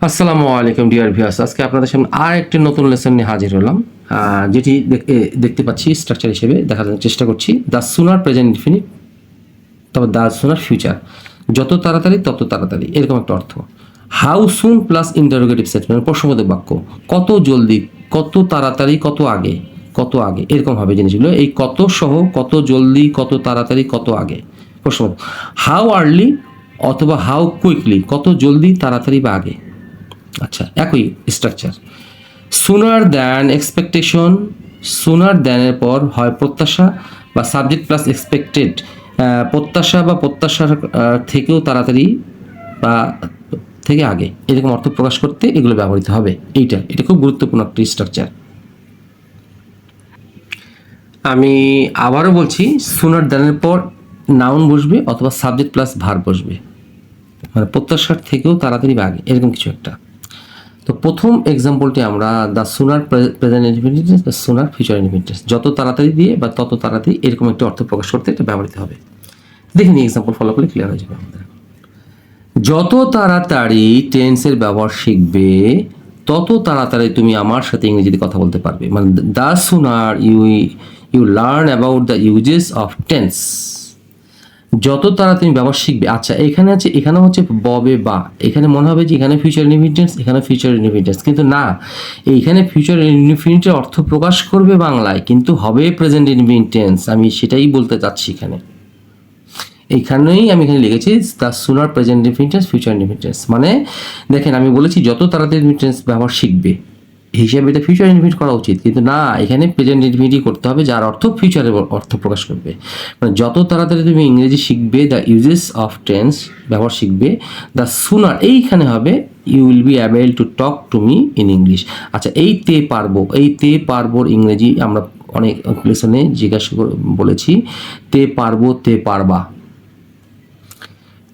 আসসালামু আলাইকুম dear viewers, আজকে আপনাদের সামনে আর একটি নতুন লেসন নিয়ে হাজির হলাম, যেটি দেখতে পাচ্ছি স্ট্রাকচার হিসেবে দেখার চেষ্টা করছি। দ্য সুনার প্রেজেন্ট ইনফিনিট, তবে দ্য সুনার ফিউচার, যত তাড়াতাড়ি তত তাড়াতাড়ি, এরকম একটা অর্থ। How soon plus interrogative statement, প্রশ্নবোধক বাক্য। কত জলদি, কত তাড়াতাড়ি, কত আগে, কত আগে, এরকম হবে জিনিসগুলো। এই কত সহ কত জলদি, কত তাড়াতাড়ি, কত আগে, প্রশ্নবোধক। হাউ আর্লি অথবা হাউ কুইকলি, কত জলদি, তাড়াতাড়ি বা আগে। আচ্ছা, একই স্ট্রাকচার। সুনার দ্যান এক্সপেকটেশন, সুনার দ্যানের পর হয় প্রত্যাশা বা সাবজেক্ট প্লাস এক্সপেক্টেড, প্রত্যাশা বা প্রত্যাশার থেকেও তাড়াতাড়ি বা থেকে আগে, এরকম অর্থ প্রকাশ করতে এগুলো ব্যবহৃত হবে। এটা খুব গুরুত্বপূর্ণ একটি স্ট্রাকচার। আমি আবারও বলছি, সুনার দ্যানের পর নাউন বসবে অথবা সাবজেক্ট প্লাস ভার্ব বসবে, মানে প্রত্যাশার থেকেও তাড়াতাড়ি বা আগে, এরকম কিছু একটা। তো প্রথম এক্সাম্পলটি আমরা the sooner present infinitive, the sooner future infinitive, যত তাড়াতাড়ি দিয়ে বা তত তাড়াতাড়ি, এরকম একটি অর্থ প্রকাশ করতে এটা ব্যবহৃত হবে। দেখে নিই, এক্সাম্পল ফলো করলে ক্লিয়ার হয়ে যাবে আমাদের। যত তাড়াতাড়ি টেন্সের ব্যবহার শিখবে তত তাড়াতাড়ি তুমি আমার সাথে ইংরেজিতে কথা বলতে পারবে। মানে the sooner you learn about the uses of tense, যত তাড়াতাড়ি তুমি ব্যবহার শিখবে। আচ্ছা, এখানে আছে, এখানে হচ্ছে ববে বা, এখানে মনে হবে যে এখানে ফিউচার ইনফিনিটেন্স, এখানে ফিউচার ইনফিনিটেন্স, কিন্তু না, এইখানে ফিউচার ইনফিনিটের অর্থ প্রকাশ করবে বাংলায়, কিন্তু হবে প্রেজেন্ট ইনফিনিটেন্স। আমি সেটাই বলতে চাচ্ছি এখানে। এইখানেই আমি এখানে লিখেছি দ্য সুনার প্রেজেন্ট ইনফিনিটেন্স ফিউচার ইনফিনিটেন্স। মানে দেখেন, আমি বলেছি যত তাড়াতাড়ি ইনফিনিটেন্স ব্যবহার শিখবে, হিসাবে এটা ফিউচার ইনফিনিট করা উচিত, কিন্তু না, এখানে প্রেজেন্ট ইনফিনিটি করতে হবে, যার অর্থ ফিউচারের অর্থ প্রকাশ করবে। মানে যত তাড়াতাড়ি তুমি ইংরেজি শিখবে, দ্য ইউজেস অফ টেন্স ব্যবহার শিখবে, দ্য সুনার এইখানে হবে you will be able to talk to me in English. আচ্ছা, এই তে পারবো, এই তে পারবোর ইংরেজি আমরা অনেক লেসনে জিজ্ঞাসা বলেছি, তে পারবো, তে পারবা,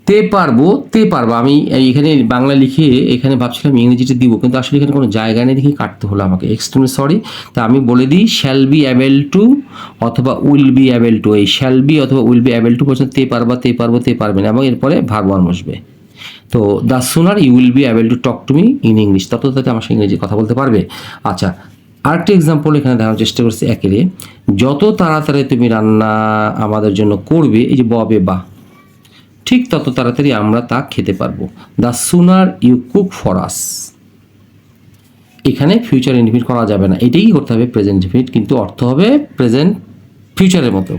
তে পারবো, তে পারবা। আমি এইখানে বাংলা লিখে এখানে ভাবছিলাম ইংরেজিতে দিব, কিন্তু আসলে এখানে কোনো জায়গা নেই দেখে কাটতে হলো আমাকে, এক্সট্রিমলি সরি। তা আমি বলে দিই শ্যাল বি অ্যাবেল টু অথবা উইল বি অ্যাবেল টু, এই শ্যাল বি অথবা উইল বি অ্যাবেল টু বলছেন তে পারবা, তে পারবো, তে পারবেন, এবং এরপরে ভার্ব ওয়ান বসবে। তো the sooner you will be able to talk to me in English, তত তাতে আমার সঙ্গে ইংরেজি কথা বলতে পারবে। আচ্ছা, আরেকটি এক্সাম্পল এখানে দেখানোর চেষ্টা করছি একেরে, যত তাড়াতাড়ি তুমি রান্না আমাদের জন্য করবে, এই যে ববে বা, ঠিক তত তাড়াতাড়ি আমরা তা খেতে পারবো। The sooner you cook for us, এখানে ফিউচার ইনফিনিট করা যাবে না, এটাই করতে হবে প্রেজেন্ট ইনফিনিট, কিন্তু অর্থ হবে প্রেজেন্ট ফিউচারের মতো,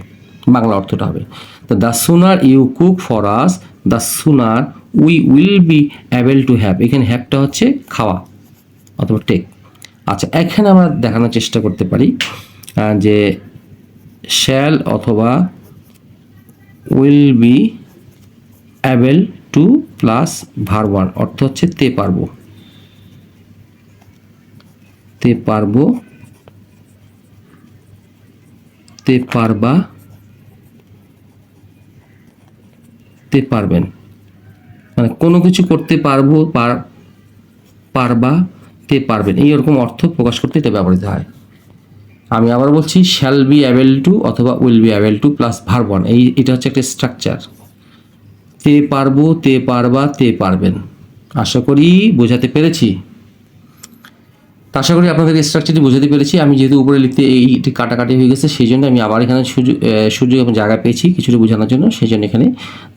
বাংলা অর্থটা হবে। তো the sooner you cook for us, the sooner we will be able to have, এখানে হ্যাভটা হচ্ছে খাওয়া অথবা টেক। আচ্ছা, এখানে আমরা দেখানোর চেষ্টা করতে পারি যে শ্যাল অথবা will be able two plus verb one, অর্থ হচ্ছে তে পারবো, তে পারবো, তে পারবা, তে পারবেন, মানে কোনো কিছু করতে পারবো, পারবা, তে পারবেন, এই রকম অর্থ প্রকাশ করতে এটা ব্যবহৃত হয়। আমি আবার বলছি, শ্যাল বি অ্যাবেল টু অথবা will be able two plus verb one, এটা হচ্ছে একটা স্ট্রাকচার। তে পারবো, তে পারবা, তে পারবেন। আশা করি বোঝাতে পেরেছি। আশা করি আপনাদের স্ট্রাকচারটি বোঝাতে পেরেছি। আমি যেহেতু উপরে লিখতে এইটি কাটাকাটি হয়ে গেছে, সেই জন্য আমি আবার এখানে সুযোগ এবং জায়গা পেয়েছি কিছুটা বোঝানোর জন্য, সেই জন্য এখানে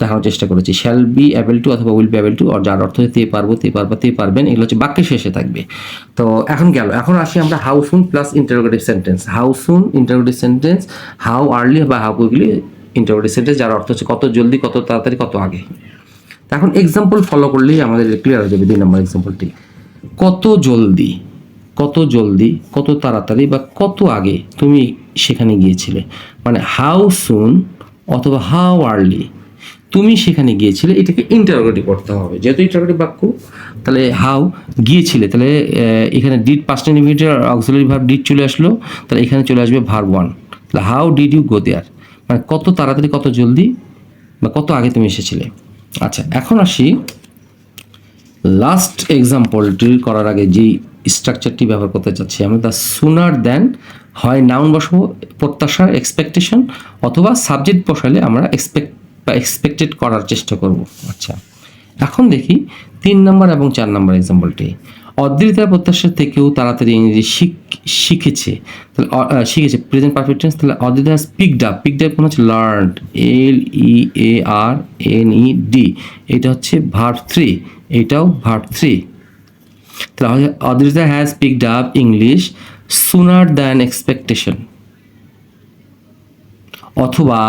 দেখানোর চেষ্টা করেছি। শ্যাল বি অ্যাবেল টু অথবা উইল বি অ্যাবেল টু, যার অর্থ তে পারবো, তে পারবা, তে পারবেন, এগুলো হচ্ছে বাক্যের শেষে থাকবে। তো এখন গেল, এখন আসি আমরা how soon plus interrogative sentence. How soon interrogative sentence, how early বা হাউ কুইকলি ইন্টারোগেটিভ সেন্টেন্স, যার অর্থ হচ্ছে কত জলদি, কত তাড়াতাড়ি, কত আগে। এখন এক্সাম্পল ফলো করলেই আমাদের ক্লিয়ার হয়ে যাবে। 2 নম্বর এক্সাম্পলটি, কত জলদি, কত জলদি, কত তাড়াতাড়ি বা কত আগে তুমি সেখানে গিয়েছিলে। মানে হাউ সুন অথবা হাউ আর্লি তুমি সেখানে গিয়েছিলে, এটাকে ইন্টারোগেটিভ করতে হবে, যেহেতু ইন্টারোগেটিভ বাক্য, তাহলে হাউ গিয়েছিলে, তাহলে এখানে did past indefinite auxiliary verb did চলে আসলো, তাহলে এখানে চলে আসবে ভার্ব ওয়ান। তাহলে হাউ ডিড ইউ গো দেয়ার, মানে কত তাড়াতাড়ি, কত জলদি বা কত আগে তুমি এসেছিলে। আচ্ছা, এখন আসি লাস্ট এক্সাম্পলটি করার আগে যেই স্ট্রাকচারটি ব্যবহার করতে চাচ্ছি আমরা, দ্য সুনার দেন, হয় নাউন বসাবো প্রত্যাশা এক্সপেকটেশন, অথবা সাবজেক্ট বসালে আমরা এক্সপেক্টেড করার চেষ্টা করব। আচ্ছা, এখন দেখি 3 নম্বর এবং 4 নম্বর এক্সাম্পলটি। অদ্রিতা প্রত্যাশার থেকেও তাড়াতাড়ি ইংরেজি শিখেছে। তাহলে শিখেছে প্রেজেন্ট পারফেক্ট টেন্স। তাহলে Adrita has picked up, picked up মানে হচ্ছে লার্নড, LEARNED, এটা হচ্ছে ভার্ব 3, এটাও ভার্ব 3। তাহলে Adrita has picked up English sooner than expectation. অথবা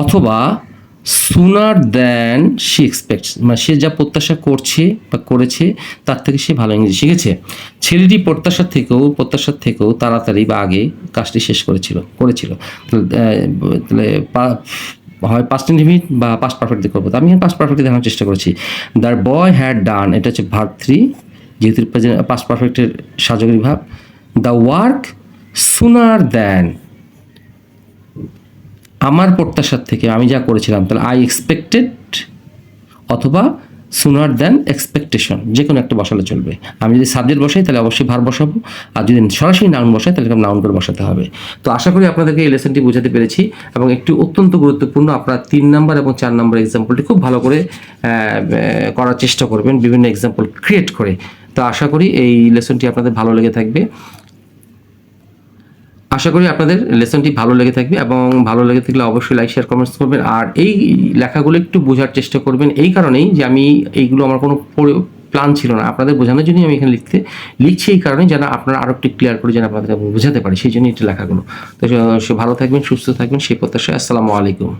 অথবা সুনার দ্যান শি এক্সপেক্টস, মানে সে যা প্রত্যাশা করছে বা করেছে তার থেকে সে ভালো ইংরেজি শিখেছে। ছেলেটি প্রত্যাশার থেকেও তাড়াতাড়ি বা আগে কাজটি শেষ করেছিল। তাহলে হয় পাস্ট ইনডিফিনিট বা পাস্ট পারফেক্ট দিয়ে করবো। তো আমি পাস্ট পারফেক্ট দেখানোর চেষ্টা করছি। দ্য বয় হ্যাড ডান, এটা হচ্ছে ভার্ব 3, যেহেতু পাস্ট পারফেক্টের সাজগরী ভাব। দ্য ওয়ার্ক সুনার দ্যান, আমার প্রত্যাশার থেকে, আমি যা করেছিলাম। তাহলে আই এক্সপেক্টেড অথবা সুনার দ্যান এক্সপেকটেশন, যে কোনো একটা বসালে চলবে। আমি যদি সাবজেক্ট বসাই তাহলে অবশ্যই ভার্ব বসাবো, আর যদি সরাসরি নাউন বসাই তাহলে নাউন করে বসাতে হবে। তো আশা করি আপনাদেরকে এই লেসনটি বোঝাতে পেরেছি, এবং একটি অত্যন্ত গুরুত্বপূর্ণ আপনারা 3 নম্বর এবং 4 নম্বর এক্সাম্পলটি খুব ভালো করে করার চেষ্টা করবেন, বিভিন্ন এক্সাম্পল ক্রিয়েট করে। তো আশা করি এই লেসনটি আপনাদের ভালো লেগে থাকবে। আশা করি আপনাদের লেসনটি ভালো লেগে থাকবে, এবং ভালো লেগে থাকলে অবশ্যই লাইক, শেয়ার, কমেন্টস করবেন। আর এই লেখাগুলো একটু বোঝার চেষ্টা করবেন, এই কারণেই যে আমি এইগুলো আমার কোনো প্ল্যান ছিল না, আপনাদের বোঝানোর জন্যই আমি এখানে লিখছি, এই কারণে যেন আপনারা আরও একটু ক্লিয়ার করে যেন আপনাদের বোঝাতে পারি, সেই জন্যই একটু লেখাগুলো। তো ভালো থাকবেন, সুস্থ থাকবেন, সেই প্রত্যাশায়। আসসালামু আলাইকুম।